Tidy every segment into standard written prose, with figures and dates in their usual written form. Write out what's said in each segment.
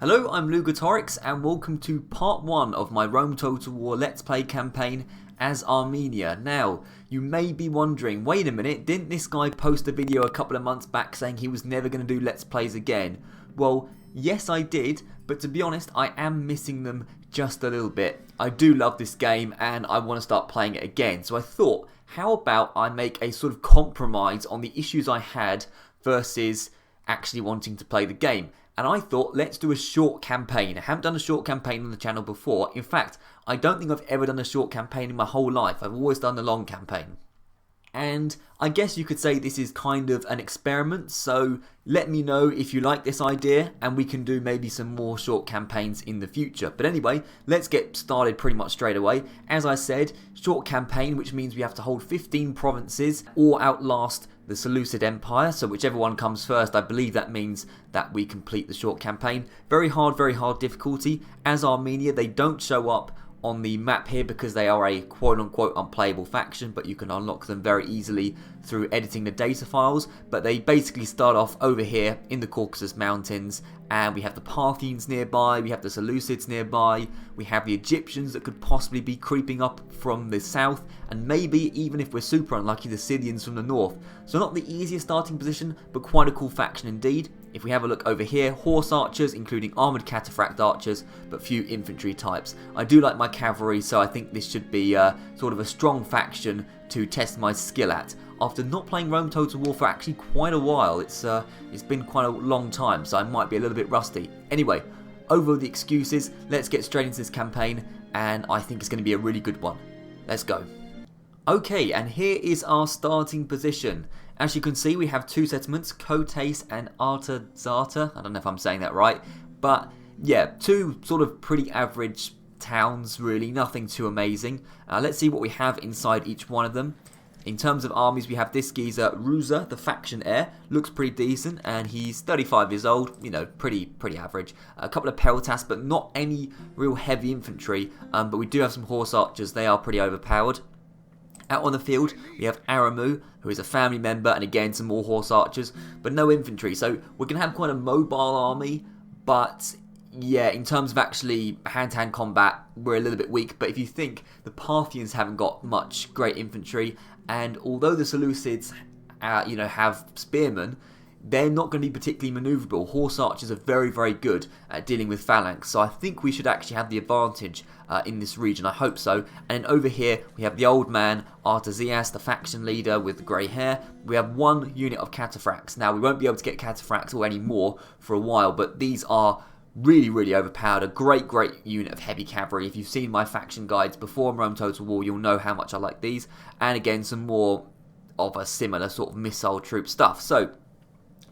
Hello, I'm Lugatorix and welcome to part 1 of my Rome Total War Let's Play campaign as Armenia. Now, you may be wondering, wait a minute, didn't this guy post a video a couple of months back saying he was never going to do Let's Plays again? Well, yes I did, but to be honest, I am missing them just a little bit. I do love this game and I want to start playing it again, so I thought, how about I make a sort of compromise on the issues I had versus actually wanting to play the game. And I thought, let's do a short campaign. I haven't done a short campaign on the channel before. In fact, I don't think I've ever done a short campaign in my whole life. I've always done a long campaign. And I guess you could say this is kind of an experiment, so let me know if you like this idea and we can do maybe some more short campaigns in the future. But anyway, let's get started pretty much straight away. As I said, short campaign, which means we have to hold 15 provinces or outlast the Seleucid Empire, so whichever one comes first, I believe that means that we complete the short campaign. Very hard difficulty. As Armenia, they don't show up on the map here because they are a quote-unquote unplayable faction, but you can unlock them very easily through editing the data files. But they basically start off over here in the Caucasus Mountains, and we have the Parthians nearby, we have the Seleucids nearby, we have the Egyptians that could possibly be creeping up from the south, and maybe, even if we're super unlucky, the Scythians from the north. So not the easiest starting position, but quite a cool faction indeed. If we have a look over here, horse archers, including armoured cataphract archers, but few infantry types. I do like my cavalry, so I think this should be sort of a strong faction to test my skill at. After not playing Rome Total War for actually quite a while, it's been quite a long time, so I might be a little bit rusty. Anyway, over the excuses, let's get straight into this campaign, and I think it's going to be a really good one. Let's go. Okay, and here is our starting position. As you can see, we have two settlements, Kotes and Artazata. I don't know if I'm saying that right, but yeah, two sort of pretty average towns, really, nothing too amazing. Let's see what we have inside each one of them. In terms of armies, we have this geezer, Ruza, the faction heir. Looks pretty decent, and he's 35 years old, you know, pretty average. A couple of peltas, but not any real heavy infantry, but we do have some horse archers. They are pretty overpowered. Out on the field, we have Aramu, who is a family member, and again, some more horse archers, but no infantry. So we're going to have quite a mobile army, but yeah, in terms of actually hand-to-hand combat, we're a little bit weak. But if you think, the Parthians haven't got much great infantry, and although the Seleucids, have spearmen, they're not going to be particularly manoeuvrable. Horse archers are very good at dealing with phalanx, so I think we should actually have the advantage in this region. I hope so. And over here, we have the old man, Artazias, the faction leader with the grey hair. We have one unit of cataphracts. Now, we won't be able to get cataphracts or any more for a while, but these are really overpowered. A great unit of heavy cavalry. If you've seen my faction guides before in Rome Total War, you'll know how much I like these. And again, some more of a similar sort of missile troop stuff. So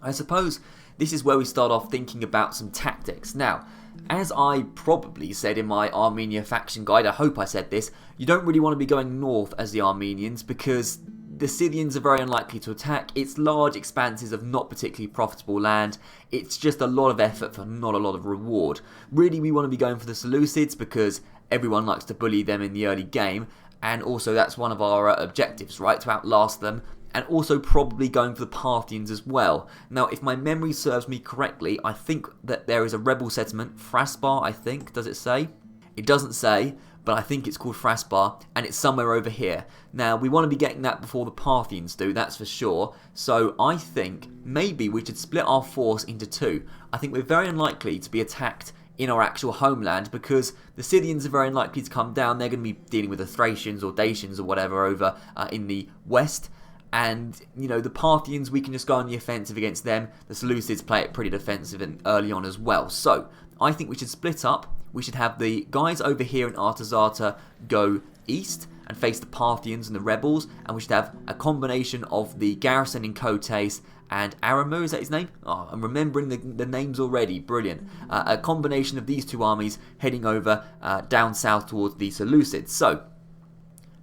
I suppose this is where we start off thinking about some tactics. Now, as I probably said in my Armenia faction guide, I hope I said this, you don't really want to be going north as the Armenians because the Scythians are very unlikely to attack. It's large expanses of not particularly profitable land. It's just a lot of effort for not a lot of reward. Really, we want to be going for the Seleucids because everyone likes to bully them in the early game, and also that's one of our objectives, right, to outlast them. And also probably going for the Parthians as well. Now, if my memory serves me correctly, I think that there is a rebel settlement, Fraspa, I think, does it say? It doesn't say, but I think it's called Fraspa, and it's somewhere over here. Now, we want to be getting that before the Parthians do, that's for sure. So I think maybe we should split our force into two. I think we're very unlikely to be attacked in our actual homeland because the Scythians are very unlikely to come down. They're going to be dealing with the Thracians or Dacians or whatever over in the west. And, you know, the Parthians, we can just go on the offensive against them. The Seleucids play it pretty defensive and early on as well. So, I think we should split up. We should have the guys over here in Artazata go east and face the Parthians and the rebels. And we should have a combination of the garrison in Kotes and Aramu, is that his name? Oh, I'm remembering the names already. Brilliant. A combination of these two armies heading over down south towards the Seleucids. So,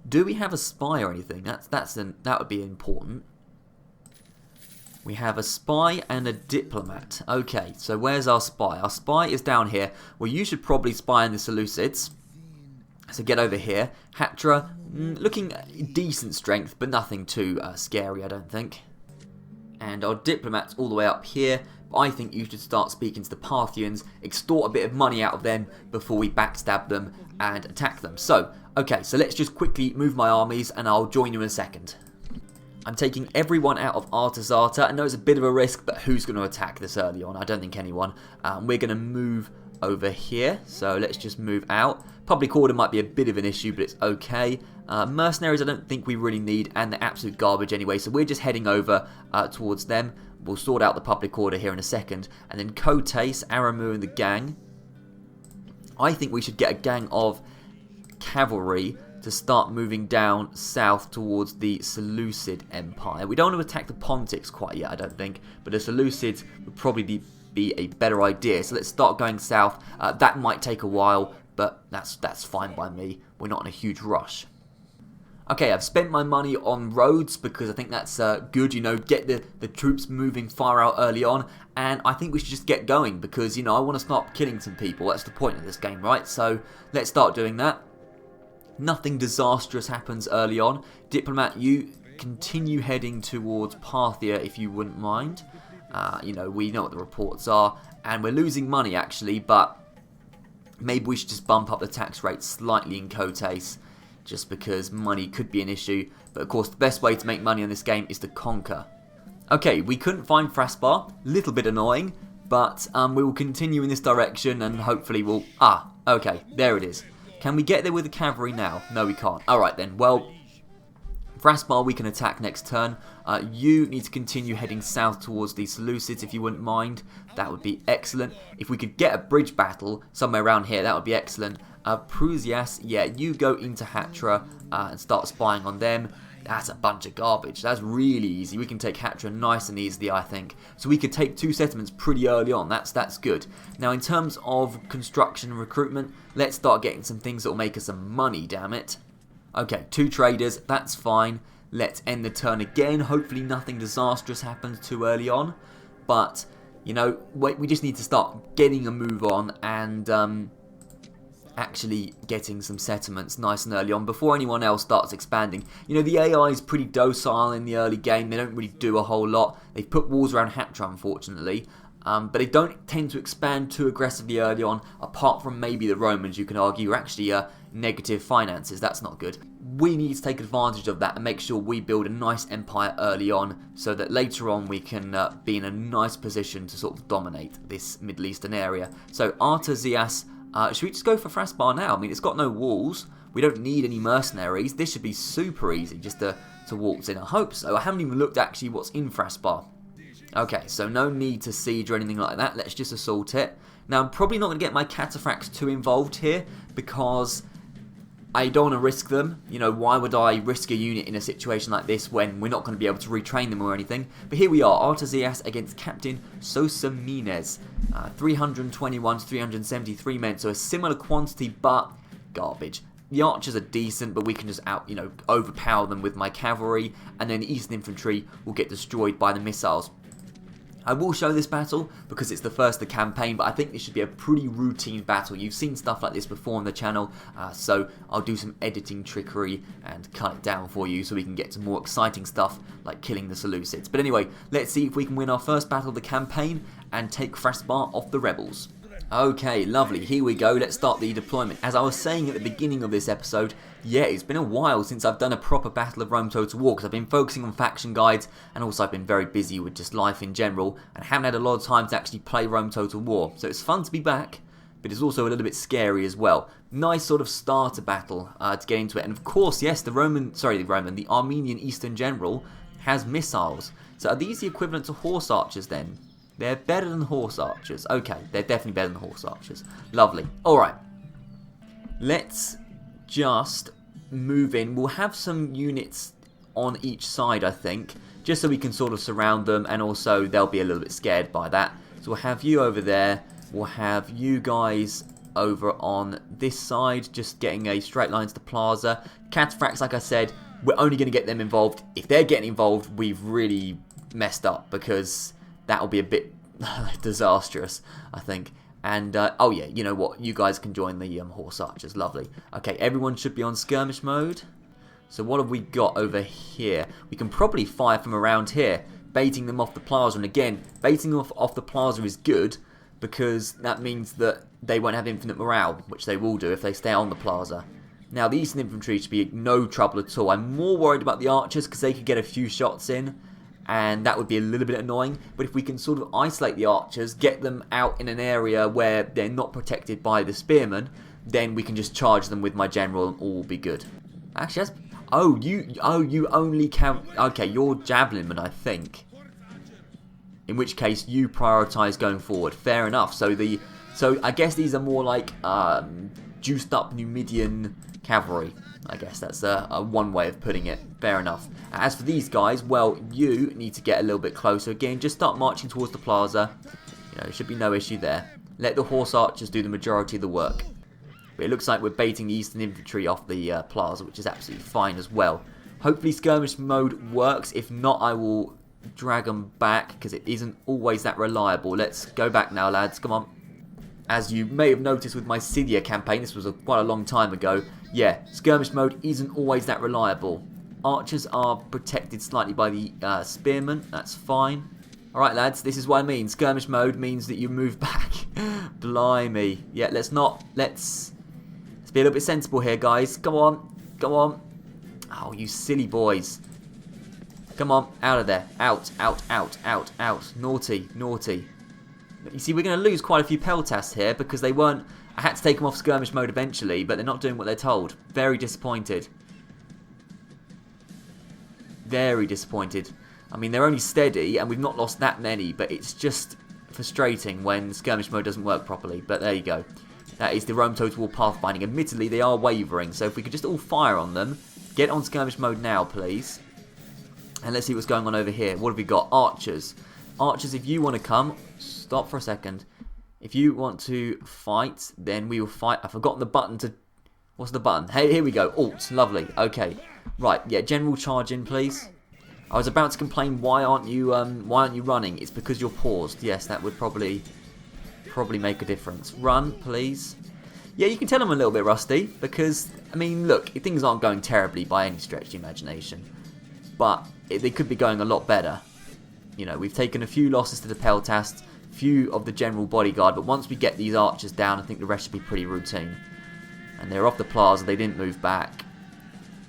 do we have a spy or anything? That would be important. We have a spy and a diplomat. Okay, so where's our spy? Our spy is down here. Well, you should probably spy on the Seleucids. So get over here. Hatra, looking decent strength, but nothing too scary, I don't think. And our diplomat's all the way up here. But I think you should start speaking to the Parthians, extort a bit of money out of them before we backstab them and attack them. So, okay, so let's just quickly move my armies and I'll join you in a second. I'm taking everyone out of Artazata. I know it's a bit of a risk, but who's going to attack this early on? I don't think anyone. We're going to move over here, so let's just move out. Public order might be a bit of an issue, but it's okay. Mercenaries I don't think we really need, and they're absolute garbage anyway, so we're just heading over towards them. We'll sort out the public order here in a second. And then Kotes, Aramu and the gang. I think we should get a gang of cavalry to start moving down south towards the Seleucid Empire. We don't want to attack the Pontics quite yet, I don't think, but the Seleucids would probably be a better idea. So let's start going south. That might take a while, but that's fine by me. We're not in a huge rush. Okay, I've spent my money on roads because I think that's good, you know, get the troops moving far out early on, and I think we should just get going because, you know, I want to start killing some people. That's the point of this game, right? So let's start doing that. Nothing disastrous happens early on. Diplomat, you continue heading towards Parthia if you wouldn't mind. You know, we know what the reports are, and we're losing money actually, but maybe we should just bump up the tax rate slightly in Kotes, just because money could be an issue. But of course, the best way to make money on this game is to conquer. Okay, we couldn't find Fraspa, little bit annoying, but we will continue in this direction and hopefully we'll... okay, there it is. Can we get there with the cavalry now? No, we can't. Alright then, well, Fraspa we can attack next turn. You need to continue heading south towards the Seleucids if you wouldn't mind. That would be excellent. If we could get a bridge battle somewhere around here, that would be excellent. Prusias, yeah, you go into Hatra and start spying on them. That's a bunch of garbage. That's really easy. We can take Hatra nice and easily, I think. So we could take 2 settlements pretty early on. That's good. Now, in terms of construction and recruitment, let's start getting some things that will make us some money, damn it. Okay, 2 traders. That's fine. Let's end the turn again. Hopefully nothing disastrous happens too early on. But, you know, we just need to start getting a move on and... actually getting some settlements nice and early on before anyone else starts expanding. You know, the AI is pretty docile in the early game. They don't really do a whole lot. They've put walls around Hatra, unfortunately. But they don't tend to expand too aggressively early on, apart from maybe the Romans, you can argue, are actually negative finances. That's not good. We need to take advantage of that and make sure we build a nice empire early on so that later on we can be in a nice position to sort of dominate this Middle Eastern area. So Artazias, should we just go for Fraspa now? I mean, it's got no walls. We don't need any mercenaries. This should be super easy just to waltz in. I hope so. I haven't even looked actually what's in Fraspa. Okay, so no need to siege or anything like that. Let's just assault it. Now, I'm probably not going to get my cataphracts too involved here because I don't want to risk them. You know, why would I risk a unit in a situation like this when we're not going to be able to retrain them or anything? But here we are, Artazias against Captain Sosamines. 321 to 373 men, so a similar quantity, but garbage. The archers are decent, but we can just overpower them with my cavalry, and then the eastern infantry will get destroyed by the missiles. I will show this battle because it's the first of the campaign, but I think this should be a pretty routine battle. You've seen stuff like this before on the channel, so I'll do some editing trickery and cut it down for you so we can get to more exciting stuff like killing the Seleucids. But anyway, let's see if we can win our first battle of the campaign and take Fraspa off the rebels. Okay, lovely, here we go, let's start the deployment. As I was saying at the beginning of this episode, yeah, it's been a while since I've done a proper Battle of Rome Total War, because I've been focusing on faction guides, and also I've been very busy with just life in general, and haven't had a lot of time to actually play Rome Total War. So it's fun to be back, but it's also a little bit scary as well. Nice sort of starter battle to get into it, and of course, yes, the Armenian Eastern General has missiles. So are these the equivalent to horse archers then? They're better than horse archers. Okay, they're definitely better than horse archers. Lovely. Alright. Let's just move in. We'll have some units on each side, I think, just so we can sort of surround them, and also they'll be a little bit scared by that. So we'll have you over there. We'll have you guys over on this side, just getting a straight line to the plaza. Cataphracts, like I said, we're only going to get them involved. If they're getting involved, we've really messed up, because that'll be a bit disastrous, I think. And, oh yeah, you know what? You guys can join the horse archers. Lovely. Okay, everyone should be on skirmish mode. So what have we got over here? We can probably fire from around here. baiting them off the plaza. And again, baiting off the plaza is good because that means that they won't have infinite morale, which they will do if they stay on the plaza. Now, the Eastern Infantry should be no trouble at all. I'm more worried about the archers because they could get a few shots in, and that would be a little bit annoying. But if we can sort of isolate the archers, get them out in an area where they're not protected by the spearmen, then we can just charge them with my general and all will be good. Actually, that's... Oh, you only count... Okay, you're javelinmen, I think. In which case, you prioritise going forward. Fair enough. So I guess these are more like juiced up Numidian cavalry. I guess that's a one way of putting it. Fair enough. As for these guys, well, you need to get a little bit closer. Again, just start marching towards the plaza. You know, there should be no issue there. Let the horse archers do the majority of the work. But it looks like we're baiting the Eastern Infantry off the plaza, which is absolutely fine as well. Hopefully skirmish mode works. If not, I will drag them back because it isn't always that reliable. Let's go back now, lads. Come on. As you may have noticed with my Scythia campaign, this was quite a long time ago. Yeah, skirmish mode isn't always that reliable. Archers are protected slightly by the spearmen. That's fine. Alright, lads, this is what I mean. Skirmish mode means that you move back. Blimey. Yeah, let's be a little bit sensible here, guys. Come on. Come on. Oh, you silly boys. Come on. Out of there. Out, out, out, out, out. Naughty, naughty. You see, we're going to lose quite a few peltasts here because they weren't... I had to take them off skirmish mode eventually, but they're not doing what they're told. Very disappointed. Very disappointed. I mean, they're only steady, and we've not lost that many, but it's just frustrating when skirmish mode doesn't work properly. But there you go. That is the Rome Total War pathfinding. Admittedly, they are wavering, so if we could just all fire on them. Get on skirmish mode now, please. And let's see what's going on over here. What have we got? Archers. Archers, if you want to come... Stop for a second. If you want to fight, then we will fight. I've forgotten the button to... What's the button? Hey, here we go. Alt. Lovely. Okay. Right. Yeah, general charge in, please. I was about to complain, why aren't you running? It's because you're paused. Yes, that would probably make a difference. Run, please. Yeah, you can tell I'm a little bit rusty because, I mean, look, things aren't going terribly by any stretch of the imagination. But they could be going a lot better. You know, we've taken a few losses to the peltasts, few of the general bodyguard, but once we get these archers down, I think the rest should be pretty routine. And they're off the plaza, they didn't move back.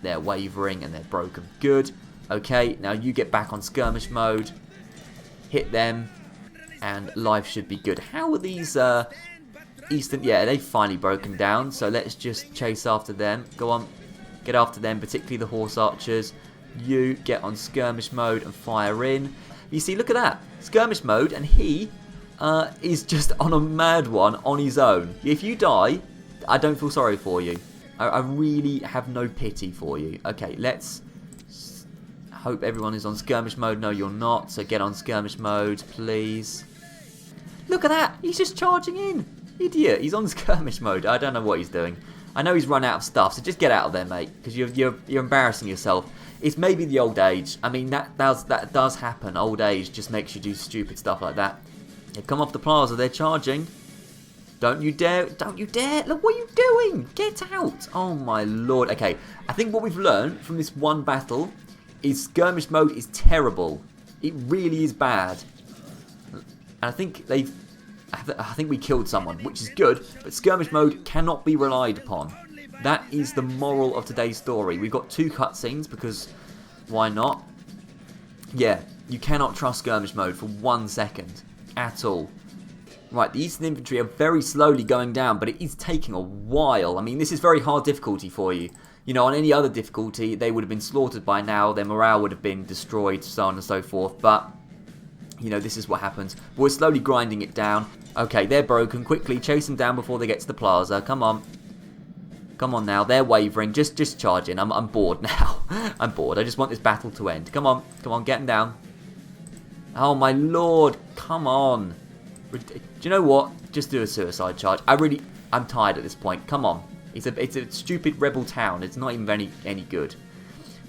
They're wavering and they're broken. Good. Okay, now you get back on skirmish mode. Hit them. And life should be good. How are these Eastern... Yeah, they've finally broken down, so let's just chase after them. Go on. Get after them, particularly the horse archers. You get on skirmish mode and fire in. You see, look at that. Skirmish mode, and he is just on a mad one on his own. If you die, I don't feel sorry for you. I really have no pity for you. Okay, let's hope everyone is on skirmish mode. No, you're not, so get on skirmish mode, please. Look at that. He's just charging in. Idiot. He's on skirmish mode. I don't know what he's doing. I know he's run out of stuff, so just get out of there, mate, because you're embarrassing yourself. It's maybe the old age. I mean, that does happen. Old age just makes you do stupid stuff like that. They come off the plaza. They're charging. Don't you dare. Don't you dare. Look, what are you doing? Get out. Oh, my lord. Okay, I think what we've learned from this one battle is skirmish mode is terrible. It really is bad. And I think we killed someone, which is good, but skirmish mode cannot be relied upon. That is the moral of today's story. We've got 2 cutscenes because why not? Yeah, you cannot trust skirmish mode for 1 second at all. Right, the Eastern Infantry are very slowly going down, but it is taking a while. I mean, this is very hard difficulty for you. You know, on any other difficulty, they would have been slaughtered by now. Their morale would have been destroyed, so on and so forth. But, you know, this is what happens. But we're slowly grinding it down. Okay, they're broken. Quickly, chase them down before they get to the plaza. Come on. Come on now. They're wavering. Just charge in. I'm bored now. I'm bored. I just want this battle to end. Come on. Come on, get them down. Oh, my lord. Come on. Do you know what? Just do a suicide charge. I'm tired at this point. Come on. It's a stupid rebel town. It's not even any good.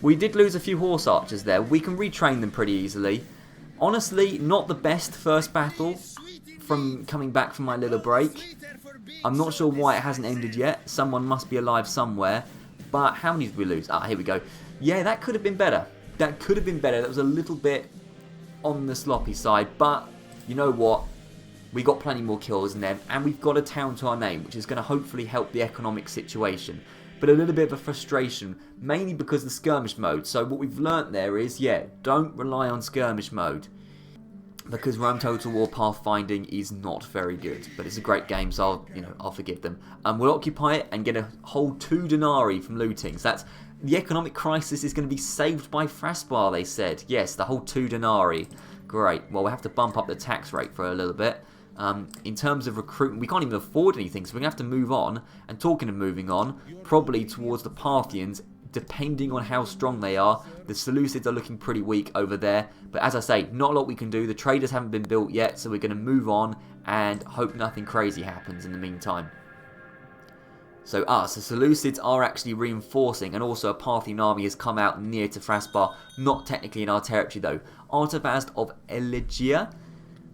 We did lose a few horse archers there. We can retrain them pretty easily. Honestly, not the best first battle from coming back from my little break. I'm not sure why it hasn't ended yet. Someone must be alive somewhere. But how many did we lose? Ah, here we go. Yeah, that could have been better. That could have been better. That was a little bit on the sloppy side, but you know what? We got plenty more kills than them, and we've got a town to our name, which is going to hopefully help the economic situation. But a little bit of a frustration, mainly because of the skirmish mode. So what we've learnt there is, yeah, don't rely on skirmish mode, because Rome Total War pathfinding is not very good. But it's a great game, so I'll forgive them. We'll occupy it and get a whole 2 denarii from looting. So that's the economic crisis is going to be saved by Fraspa, they said. Yes, the whole 2 denarii. Great. Well, we'll have to bump up the tax rate for a little bit. In terms of recruitment, we can't even afford anything, so we're going to have to move on. And talking of moving on, probably towards the Parthians, depending on how strong they are. The Seleucids are looking pretty weak over there. But as I say, not a lot we can do. The traders haven't been built yet, so we're going to move on and hope nothing crazy happens in the meantime. So the Seleucids are actually reinforcing, and also a Parthian army has come out near to Fraspa, not technically in our territory though. Artavast of Elegia,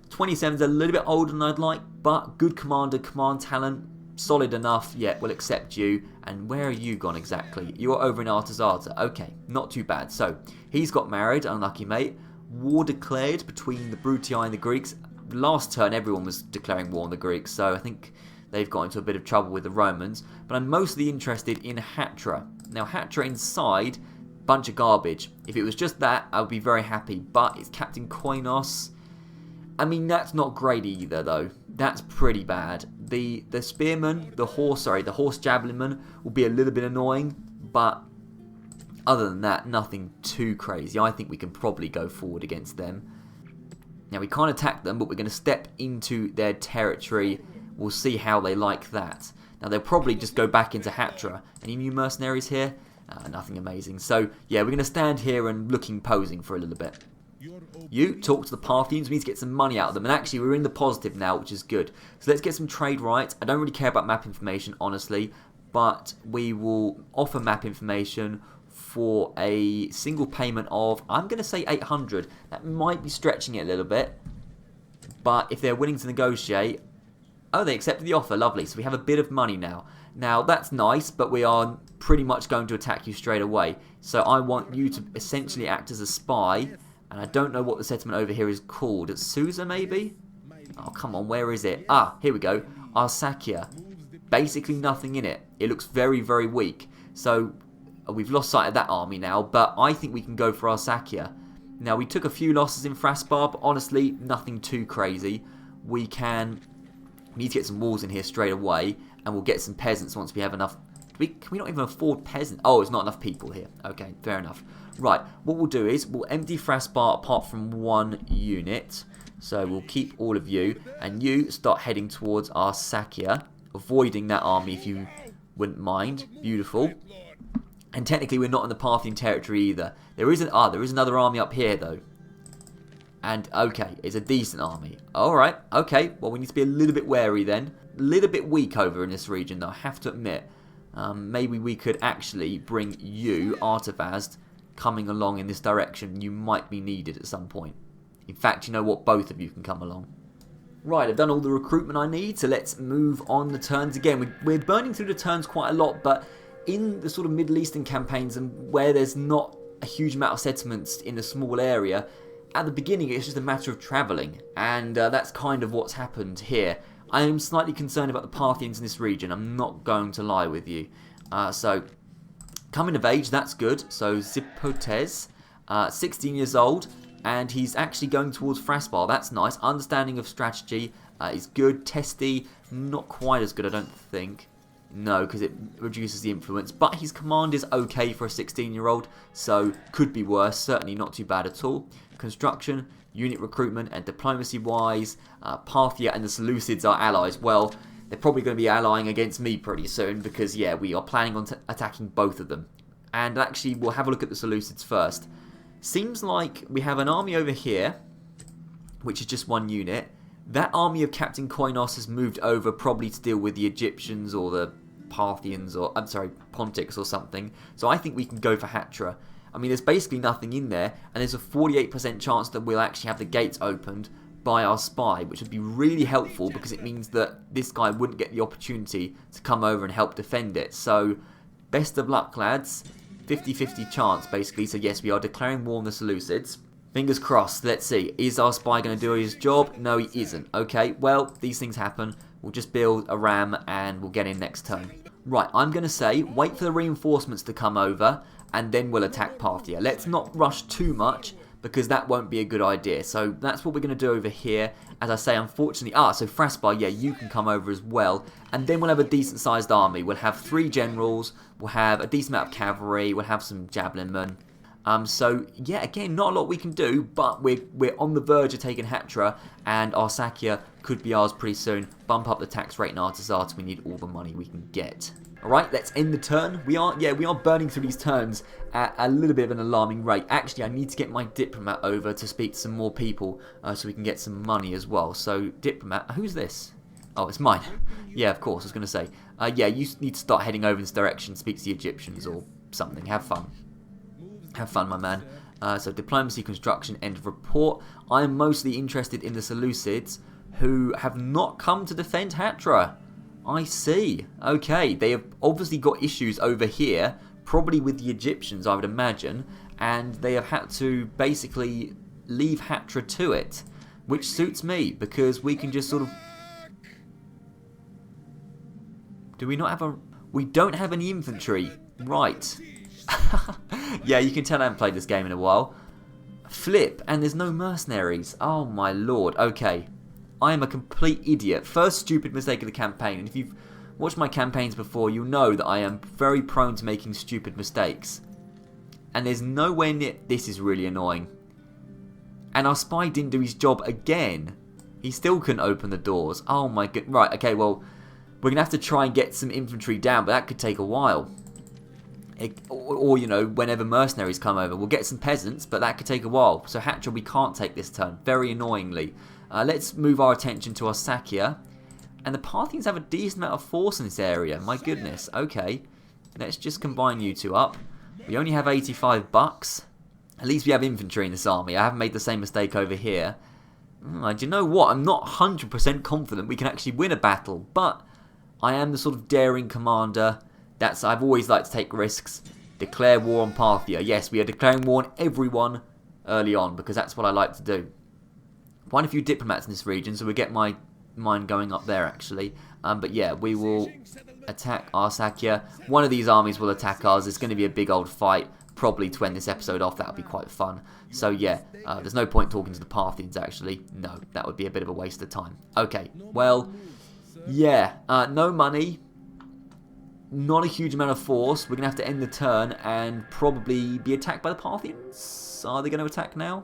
27 is a little bit older than I'd like, but good commander, command talent, solid enough, yeah, we'll accept you. And where are you gone exactly? You're over in Artazata, okay, not too bad. So, he's got married, unlucky mate. War declared between the Brutii and the Greeks. Last turn everyone was declaring war on the Greeks, so I think they've got into a bit of trouble with the Romans. But I'm mostly interested in Hatra. Now Hatra inside, bunch of garbage. If it was just that, I would be very happy. But it's Captain Koinos. I mean, that's not great either, though. That's pretty bad. The spearman, the horse javelinman will be a little bit annoying, but other than that, nothing too crazy. I think we can probably go forward against them. Now, we can't attack them, but we're going to step into their territory. We'll see how they like that. Now, they'll probably just go back into Hatra. Any new mercenaries here? Nothing amazing. So, yeah, we're going to stand here and posing for a little bit. You talk to the Parthians. We need to get some money out of them. And actually, we're in the positive now, which is good. So let's get some trade rights. I don't really care about map information, honestly. But we will offer map information for a single payment of, I'm going to say 800. That might be stretching it a little bit. But if they're willing to negotiate... Oh, they accepted the offer. Lovely. So we have a bit of money now. Now, that's nice, but we are pretty much going to attack you straight away. So I want you to essentially act as a spy. And I don't know what the settlement over here is called. It's Susa, maybe? Oh, come on. Where is it? Here we go. Arsacia. Basically nothing in it. It looks very, very weak. So we've lost sight of that army now. But I think we can go for Arsacia. Now, we took a few losses in Fraspa, but honestly, nothing too crazy. We need to get some walls in here straight away. And we'll get some peasants once we have enough. Can we not even afford peasants? Oh, there's not enough people here. Okay, fair enough. Right, what we'll do is we'll empty Fraspa apart from 1 unit. So we'll keep all of you. And you start heading towards Arsacia. Avoiding that army if you wouldn't mind. Beautiful. And technically we're not in the Parthian territory either. There is another army up here though. And okay, it's a decent army. Alright, okay. Well, we need to be a little bit wary then. A little bit weak over in this region though, I have to admit. Maybe we could actually bring you, Artavast, coming along in this direction. You might be needed at some point. In fact, you know what? Both of you can come along. Right, I've done all the recruitment I need, so let's move on the turns again. We're burning through the turns quite a lot, but in the sort of Middle Eastern campaigns and where there's not a huge amount of settlements in a small area, at the beginning it's just a matter of travelling, and that's kind of what's happened here. I am slightly concerned about the Parthians in this region, I'm not going to lie with you. So, coming of age, that's good. So, Zipotes, 16 years old, and he's actually going towards Fraspa. That's nice. Understanding of strategy is good. Testy, not quite as good, I don't think. No, because it reduces the influence. But his command is okay for a 16-year-old, so could be worse. Certainly not too bad at all. Construction, unit recruitment, and diplomacy-wise, Parthia and the Seleucids are allies. Well, they're probably going to be allying against me pretty soon because, yeah, we are planning on attacking both of them. And actually, we'll have a look at the Seleucids first. Seems like we have an army over here, which is just 1 unit. That army of Captain Koinos has moved over probably to deal with the Egyptians or the Parthians or, Pontics or something. So I think we can go for Hatra. I mean, there's basically nothing in there, and there's a 48% chance that we'll actually have the gates opened by our spy, which would be really helpful because it means that this guy wouldn't get the opportunity to come over and help defend it. So, best of luck, lads. 50-50 chance, basically. So, yes, we are declaring war on the Seleucids. Fingers crossed. Let's see. Is our spy going to do his job? No, he isn't. Okay, well, these things happen. We'll just build a ram and we'll get in next turn. Right, I'm going to say wait for the reinforcements to come over and then we'll attack Parthia. Let's not rush too much because that won't be a good idea. So that's what we're going to do over here. As I say, unfortunately... so Fraspa, yeah, you can come over as well. And then we'll have a decent-sized army. We'll have 3 generals. We'll have a decent amount of cavalry. We'll have some javelin men. So, yeah, again, not a lot we can do, but we're on the verge of taking Hatra, and Arsacia could be ours pretty soon. Bump up the tax rate in Artasata. We need all the money we can get. Alright, let's end the turn. We are burning through these turns at a little bit of an alarming rate. Actually, I need to get my diplomat over to speak to some more people so we can get some money as well. So, diplomat, who's this? Oh, it's mine. Yeah, of course, I was going to say. Yeah, you need to start heading over in this direction, speak to the Egyptians or something. Have fun. Have fun, my man. So, diplomacy, construction, end of report. I am mostly interested in the Seleucids, who have not come to defend Hatra. I see. Okay, they have obviously got issues over here, probably with the Egyptians, I would imagine, and they have had to basically leave Hatra to it, which suits me, because we can just sort of... Do we not have a... We don't have any infantry. Right. Yeah, you can tell I haven't played this game in a while. Flip, and there's no mercenaries. Oh my lord. Okay. I am a complete idiot. First stupid mistake of the campaign. And if you've watched my campaigns before, you'll know that I am very prone to making stupid mistakes. And there's nowhere near... This is really annoying. And our spy didn't do his job again. He still couldn't open the doors. Oh my god. Right, okay, well, we're going to have to try and get some infantry down, but that could take a while. Or, you know, whenever mercenaries come over. We'll get some peasants, but that could take a while. So Hatra we can't take this turn, very annoyingly. Let's move our attention to Arsacia. And the Parthians have a decent amount of force in this area. My goodness. Okay. Let's just combine you two up. We only have 85 bucks. At least we have infantry in this army. I haven't made the same mistake over here. Do you know what? I'm not 100% confident we can actually win a battle. But I am the sort of daring commander. I've always liked to take risks. Declare war on Parthia. Yes, we are declaring war on everyone early on. Because that's what I like to do. Quite a few diplomats in this region, so we get my mind going up there actually. But yeah, we will attack Arsacia. One of these armies will attack ours. It's going to be a big old fight, probably to end this episode off. That would be quite fun. So yeah, there's no point talking to the Parthians actually. No, that would be a bit of a waste of time. Okay, well, yeah, no money. Not a huge amount of force. We're going to have to end the turn and probably be attacked by the Parthians. Are they going to attack now?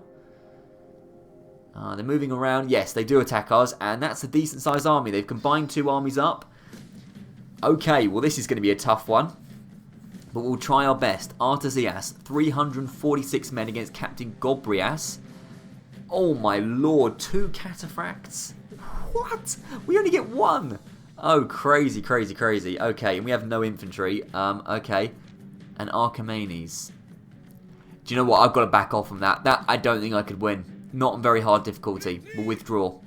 They're moving around. Yes, they do attack us, and that's a decent-sized army. They've combined 2 armies up. Okay, well, this is going to be a tough one, but we'll try our best. Artasias, 346 men against Captain Gobrias. Oh, my lord, 2 cataphracts? What? We only get 1. Oh, crazy, crazy, crazy. Okay, and we have no infantry. Okay, and Archimedes. Do you know what? I've got to back off from that. That I don't think I could win. Not on very hard difficulty. We'll withdraw.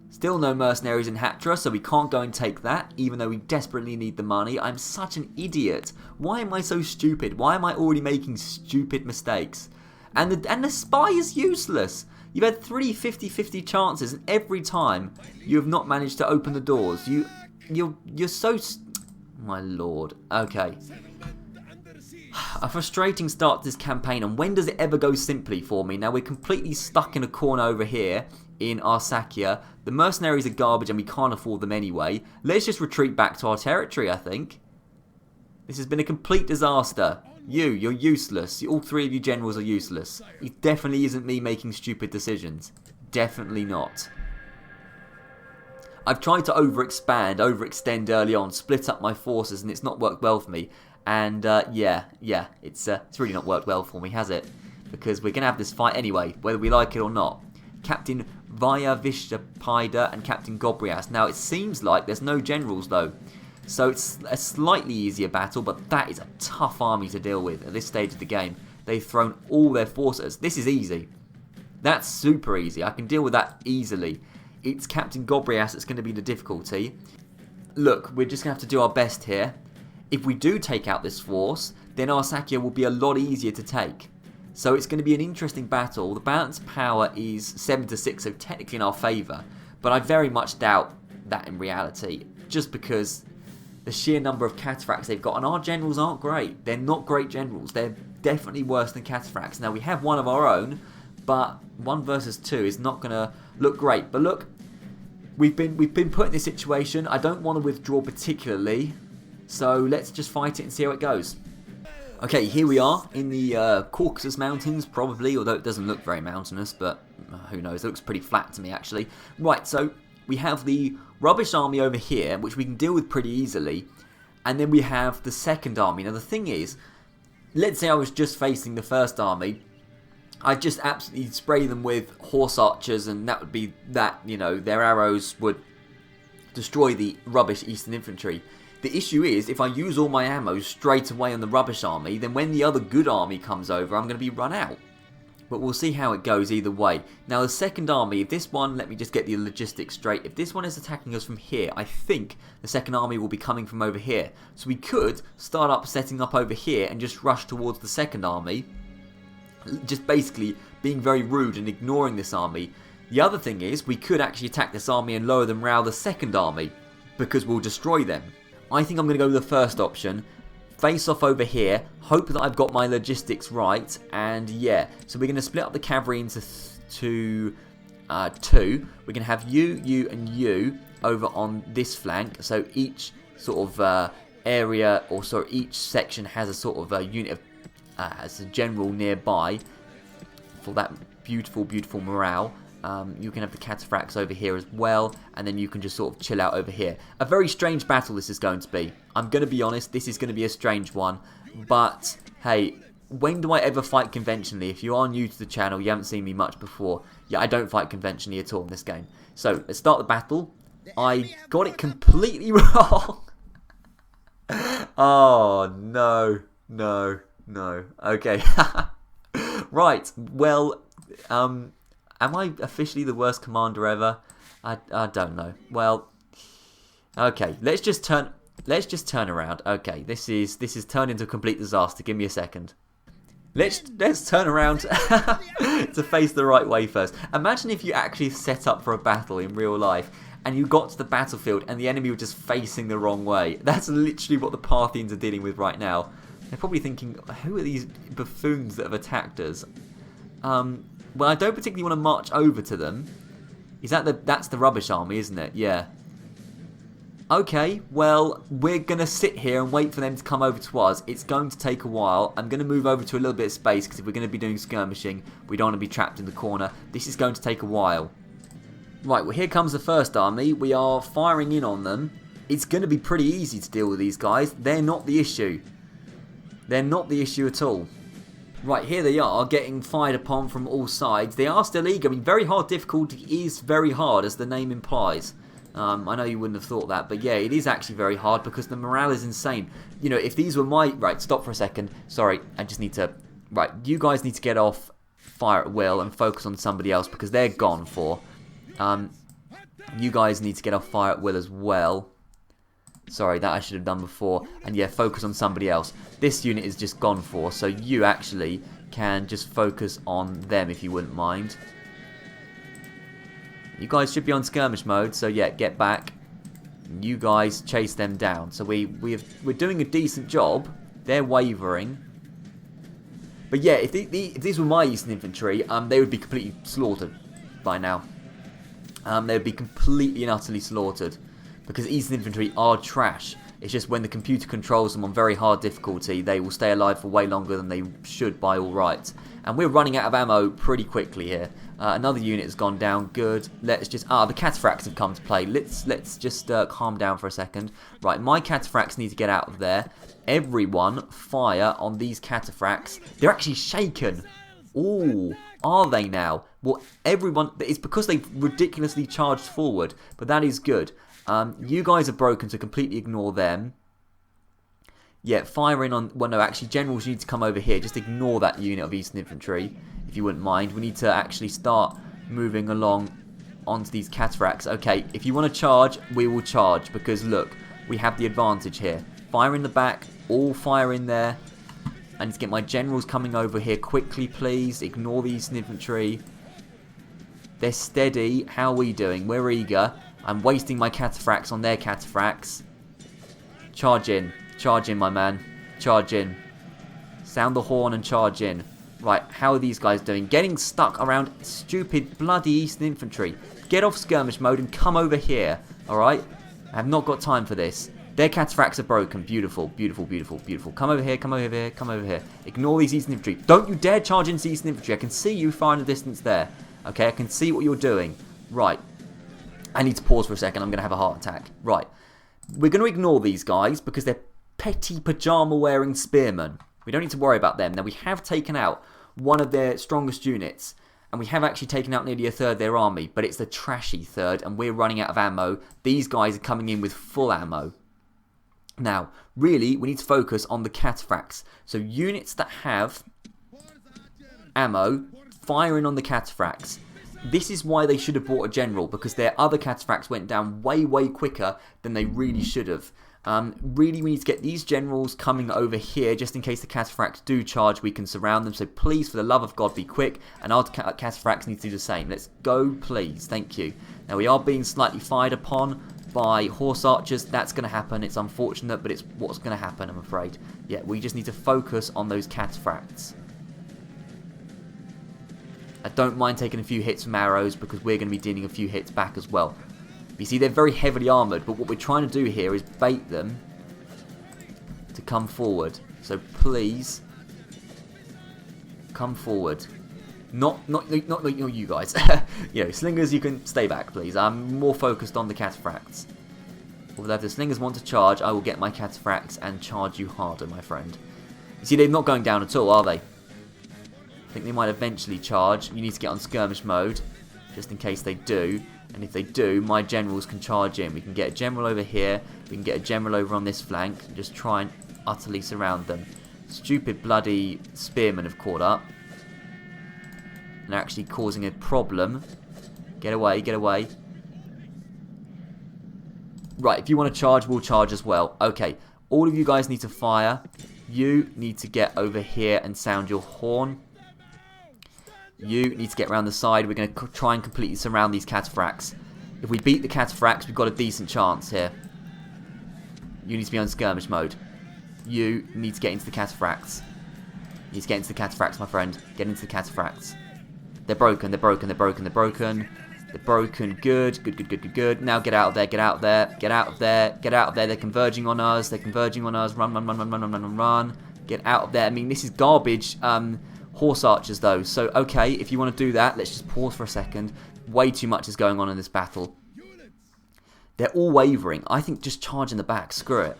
Still no mercenaries in Hatra, so we can't go and take that, even though we desperately need the money. I'm such an idiot. Why am I so stupid? Why am I already making stupid mistakes? And the spy is useless. You've had 3 50-50 chances, and every time you have not managed to open the doors. You're so... My lord. Okay. A frustrating start to this campaign, and when does it ever go simply for me? Now we're completely stuck in a corner over here in Arsacia. The mercenaries are garbage and we can't afford them anyway. Let's just retreat back to our territory, I think. This has been a complete disaster. You're useless. All 3 of you generals are useless. It definitely isn't me making stupid decisions. Definitely not. I've tried to overextend early on, split up my forces, and it's not worked well for me. And yeah, it's really not worked well for me, has it? Because we're going to have this fight anyway, whether we like it or not. Captain Vishapida and Captain Gobrias. Now, it seems like there's no generals, though. So it's a slightly easier battle, but that is a tough army to deal with at this stage of the game. They've thrown all their forces. This is easy. That's super easy. I can deal with that easily. It's Captain Gobrias that's going to be the difficulty. Look, we're just going to have to do our best here. If we do take out this force, then Arsacia will be a lot easier to take. So it's going to be an interesting battle. The balanced power is 7-6, so technically in our favour. But I very much doubt that in reality, just because the sheer number of cataphracts they've got. And our generals aren't great. They're not great generals. They're definitely worse than cataphracts. Now, we have one of our own, but 1 versus 2 is not going to look great. But look, we've been put in this situation. I don't want to withdraw particularly. So let's just fight it and see how it goes. Okay, here we are in the Caucasus Mountains, probably, although it doesn't look very mountainous, but who knows, it looks pretty flat to me, actually. Right, so we have the rubbish army over here, which we can deal with pretty easily, and then we have the second army. Now, the thing is, let's say I was just facing the first army, I'd just absolutely spray them with horse archers, and that would be that, you know, their arrows would destroy the rubbish Eastern infantry. The issue is, if I use all my ammo straight away on the rubbish army, then when the other good army comes over, I'm going to be run out. But we'll see how it goes either way. Now, the second army, if this one, let me just get the logistics straight. If this one is attacking us from here, I think the second army will be coming from over here. So we could start up setting up over here and just rush towards the second army. Just basically being very rude and ignoring this army. The other thing is, we could actually attack this army and lower the morale of the second army, because we'll destroy them. I think I'm going to go with the first option, face off over here, hope that I've got my logistics right, and yeah. So we're going to split up the cavalry into two. We're going to have you, and you over on this flank. So each sort of area, or sorry, each section has a sort of unit of, as a general nearby for that beautiful, beautiful morale. You can have the cataphracts over here as well, and then you can just sort of chill out over here. A very strange battle this is going to be. I'm going to be honest, this is going to be a strange one, but hey, when do I ever fight conventionally? If you are new to the channel, you haven't seen me much before, yeah, I don't fight conventionally at all in this game. So, let's start the battle. I got it completely wrong. Oh, no. Okay. Right, well, am I officially the worst commander ever? I don't know. Well, okay. Let's just turn around. Okay, this is turned into a complete disaster. Give me a second. Let's turn around to face the right way first. Imagine if you actually set up for a battle in real life and you got to the battlefield and the enemy were just facing the wrong way. That's literally what the Parthians are dealing with right now. They're probably thinking, who are these buffoons that have attacked us? Well, I don't particularly want to march over to them. That's the rubbish army, isn't it? Yeah. Okay, well, we're going to sit here and wait for them to come over to us. It's going to take a while. I'm going to move over to a little bit of space, because if we're going to be doing skirmishing, we don't want to be trapped in the corner. This is going to take a while. Right, well, here comes the first army. We are firing in on them. It's going to be pretty easy to deal with these guys. They're not the issue. They're not the issue at all. Right, here they are, getting fired upon from all sides. They are still eager. I mean, very hard difficulty is very hard, as the name implies. I know you wouldn't have thought that, but yeah, it is actually very hard because the morale is insane. You know, if these were my... Right, stop for a second. Sorry, I just need to... Right, you guys need to get off fire at will and focus on somebody else because they're gone for. You guys need to get off fire at will as well. Sorry, that I should have done before. And yeah, focus on somebody else. This unit is just gone for, so you actually can just focus on them if you wouldn't mind. You guys should be on skirmish mode, so yeah, get back. You guys chase them down. So we're doing a decent job. They're wavering. But yeah, if these were my Eastern infantry, they would be completely slaughtered by now. They would be completely and utterly slaughtered. Because Eastern infantry are trash. It's just when the computer controls them on very hard difficulty, they will stay alive for way longer than they should by all rights. And we're running out of ammo pretty quickly here. Another unit has gone down. Good. Let's just... the cataphracts have come to play. Let's just calm down for a second. Right, my cataphracts need to get out of there. Everyone fire on these cataphracts. They're actually shaken. Ooh, are they now? Well, everyone... It's because they've ridiculously charged forward. But that is good. You guys are broken, so completely ignore them. Yeah, fire in on... Well, no, actually, generals, you need to come over here. Just ignore that unit of Eastern infantry, if you wouldn't mind. We need to actually start moving along onto these cataphracts. Okay, if you want to charge, we will charge, because, look, we have the advantage here. Fire in the back, all fire in there. I need to get my generals coming over here quickly, please. Ignore the Eastern infantry. They're steady. How are we doing? We're eager. I'm wasting my cataphracts on their cataphracts. Charge in. Charge in, my man. Charge in. Sound the horn and charge in. Right, how are these guys doing? Getting stuck around stupid bloody Eastern infantry. Get off skirmish mode and come over here. Alright? I have not got time for this. Their cataphracts are broken. Beautiful, beautiful, beautiful, beautiful. Come over here, come over here, come over here. Ignore these Eastern infantry. Don't you dare charge into Eastern infantry. I can see you far in the distance there. Okay, I can see what you're doing. Right. I need to pause for a second. I'm going to have a heart attack. Right. We're going to ignore these guys because they're petty pajama-wearing spearmen. We don't need to worry about them. Now, we have taken out one of their strongest units. And we have actually taken out nearly a third of their army. But it's the trashy third. And we're running out of ammo. These guys are coming in with full ammo. Now, really, we need to focus on the cataphracts. So, units that have ammo, firing on the cataphracts. This is why they should have brought a general. Because their other cataphracts went down way, way quicker than they really should have. Really, we need to get these generals coming over here just in case the cataphracts do charge. We can surround them. So please, for the love of God, be quick. And our cataphracts need to do the same. Let's go, please. Thank you. Now, we are being slightly fired upon by horse archers. That's going to happen. It's unfortunate, but it's what's going to happen, I'm afraid. Yeah, we just need to focus on those cataphracts. I don't mind taking a few hits from arrows because we're going to be dealing a few hits back as well. You see, they're very heavily armoured, but what we're trying to do here is bait them to come forward. So please, come forward. Not you guys. You know, slingers, you can stay back, please. I'm more focused on the cataphracts. Although if the slingers want to charge, I will get my cataphracts and charge you harder, my friend. You see, they're not going down at all, are they? I think they might eventually charge. You need to get on skirmish mode, just in case they do. And if they do, my generals can charge in. We can get a general over here. We can get a general over on this flank. And just try and utterly surround them. Stupid bloody spearmen have caught up. And are actually causing a problem. Get away, get away. Right, if you want to charge, we'll charge as well. Okay, all of you guys need to fire. You need to get over here and sound your horn. You need to get around the side. We're going to try and completely surround these cataphracts. If we beat the cataphracts, we've got a decent chance here. You need to be on skirmish mode. You need to get into the cataphracts. You need to get into the cataphracts, my friend. Get into the cataphracts. They're broken, they're broken, they're broken, they're broken. They're broken. Good, good, good, good, good, good. Now get out of there, get out of there, get out of there, get out of there. They're converging on us, they're converging on us. Run, run, run, run, run, run, run, run. Get out of there. I mean, this is garbage. Horse archers though, so okay, if you want to do that, let's just pause for a second. Way too much is going on in this battle. They're all wavering. I think just charge in the back, screw it.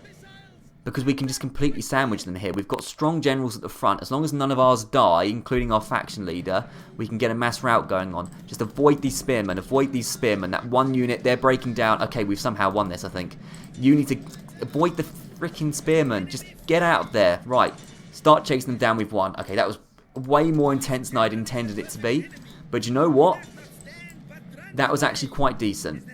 Because we can just completely sandwich them here. We've got strong generals at the front. As long as none of ours die, including our faction leader, we can get a mass rout going on. Just avoid these spearmen, avoid these spearmen. That one unit, they're breaking down. Okay, we've somehow won this, I think. You need to avoid the freaking spearmen. Just get out of there. Right, start chasing them down, we've won. Okay, that was way more intense than I'd intended it to be. But you know what? That was actually quite decent.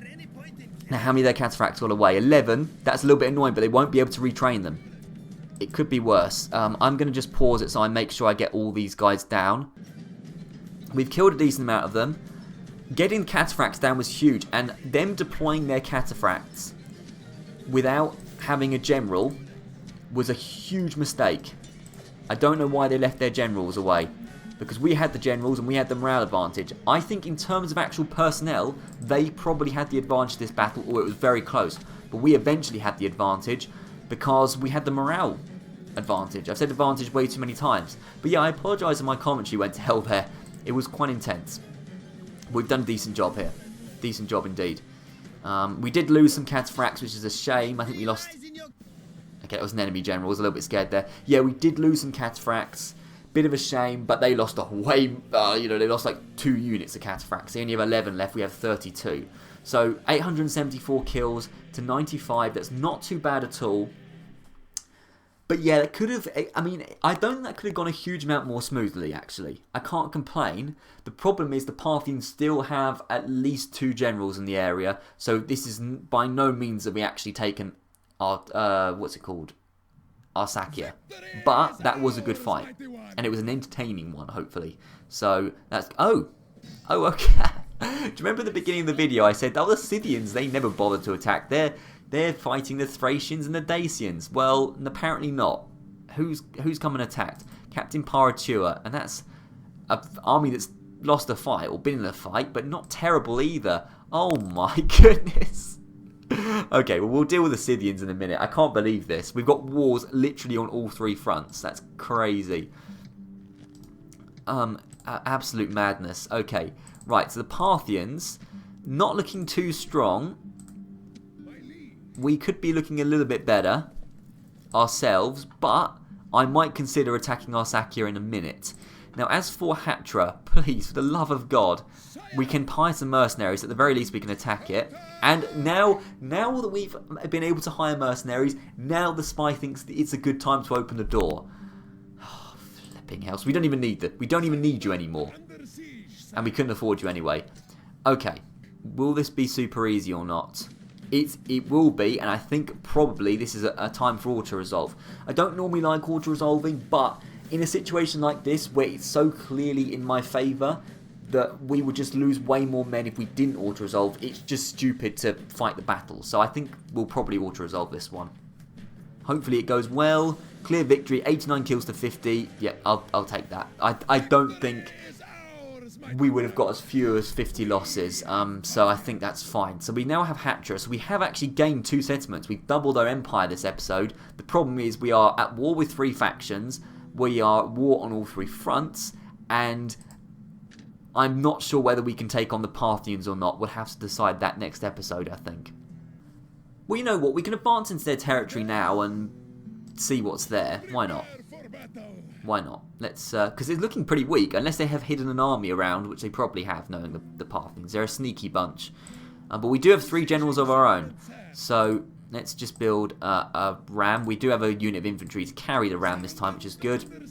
Now, how many of their cataphracts got away? 11. That's a little bit annoying, but they won't be able to retrain them. It could be worse. I'm going to just pause it so I make sure I get all these guys down. We've killed a decent amount of them. Getting cataphracts down was huge, and them deploying their cataphracts without having a general was a huge mistake. I don't know why they left their generals away. Because we had the generals and we had the morale advantage. I think in terms of actual personnel, they probably had the advantage of this battle, or it was very close. But we eventually had the advantage because we had the morale advantage. I've said advantage way too many times. But yeah, I apologise if my commentary went to hell there. It was quite intense. We've done a decent job here. Decent job indeed. We did lose some cataphracts, which is a shame. I think we lost... Okay, it was an enemy general. I was a little bit scared there. Yeah, we did lose some cataphracts. Bit of a shame, but they lost a way... they lost like 2 units of cataphracts. They only have 11 left. We have 32. So, 874 kills to 95. That's not too bad at all. But yeah, it could have... I mean, I don't think that could have gone a huge amount more smoothly, actually. I can't complain. The problem is the Parthians still have at least 2 generals in the area. So, this is by no means that we actually taken our... what's it called? Arsacia. But that was a good fight. And it was an entertaining one, hopefully. So, that's... Oh, okay. Do you remember at the beginning of the video I said, oh, the Scythians, they never bothered to attack. They're fighting the Thracians and the Dacians. Well, apparently not. Who's come and attacked? Captain Parthia, and that's an army that's lost a fight, or been in a fight, but not terrible either. Oh my goodness. Okay, well, we'll deal with the Scythians in a minute. I can't believe this. We've got wars literally on all three fronts. That's crazy. Absolute madness. Okay, right, so the Parthians, not looking too strong. We could be looking a little bit better ourselves, but I might consider attacking Arsacia in a minute. Now, as for Hatra, please, for the love of God, we can hire some mercenaries. At the very least, we can attack it. And now that we've been able to hire mercenaries, now the spy thinks that it's a good time to open the door. Oh, flipping hell. So we don't even need that. We don't even need you anymore. And we couldn't afford you anyway. Okay. Will this be super easy or not? It will be, and I think probably this is a time for auto-resolve. I don't normally like auto-resolving, but in a situation like this, where it's so clearly in my favour that we would just lose way more men if we didn't auto-resolve, it's just stupid to fight the battle. So I think we'll probably auto-resolve this one. Hopefully it goes well. Clear victory, 89 kills to 50. Yeah, I'll take that. I don't think we would have got as few as 50 losses, so I think that's fine. So we now have Hatra, so we have actually gained 2 settlements. We've doubled our empire this episode. The problem is we are at war with 3 factions, we are at war on all 3 fronts, and I'm not sure whether we can take on the Parthians or not. We'll have to decide that next episode, I think. Well, you know what, we can advance into their territory now and see what's there. Why not? Why not? Let's, because it's looking pretty weak, unless they have hidden an army around, which they probably have, knowing the Parthians. They're a sneaky bunch. But we do have 3 generals of our own, so let's just build a ram. We do have a unit of infantry to carry the ram this time, which is good.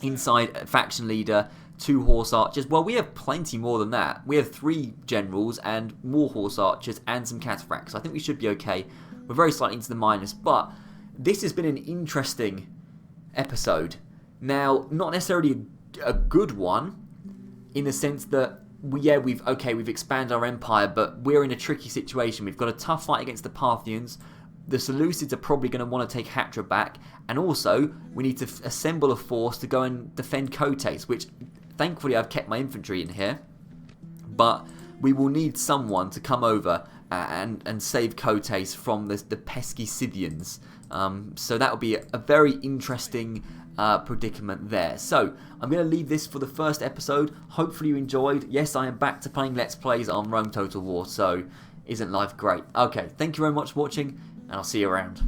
Inside, faction leader, 2 horse archers. Well, we have plenty more than that. We have 3 generals and more horse archers and some cataphracts. I think we should be okay. We're very slightly into the minus, but this has been an interesting episode. Now, not necessarily a good one, in the sense that, we've expanded our empire, but we're in a tricky situation. We've got a tough fight against the Parthians. The Seleucids are probably going to want to take Hatra back, and also, we need to assemble a force to go and defend Kotes, which, thankfully, I've kept my infantry in here, but we will need someone to come over and save Kotes from the pesky Scythians. So that will be a very interesting predicament there. So I'm going to leave this for the first episode. Hopefully you enjoyed. Yes, I am back to playing Let's Plays on Rome Total War, so isn't life great? Okay, thank you very much for watching, and I'll see you around.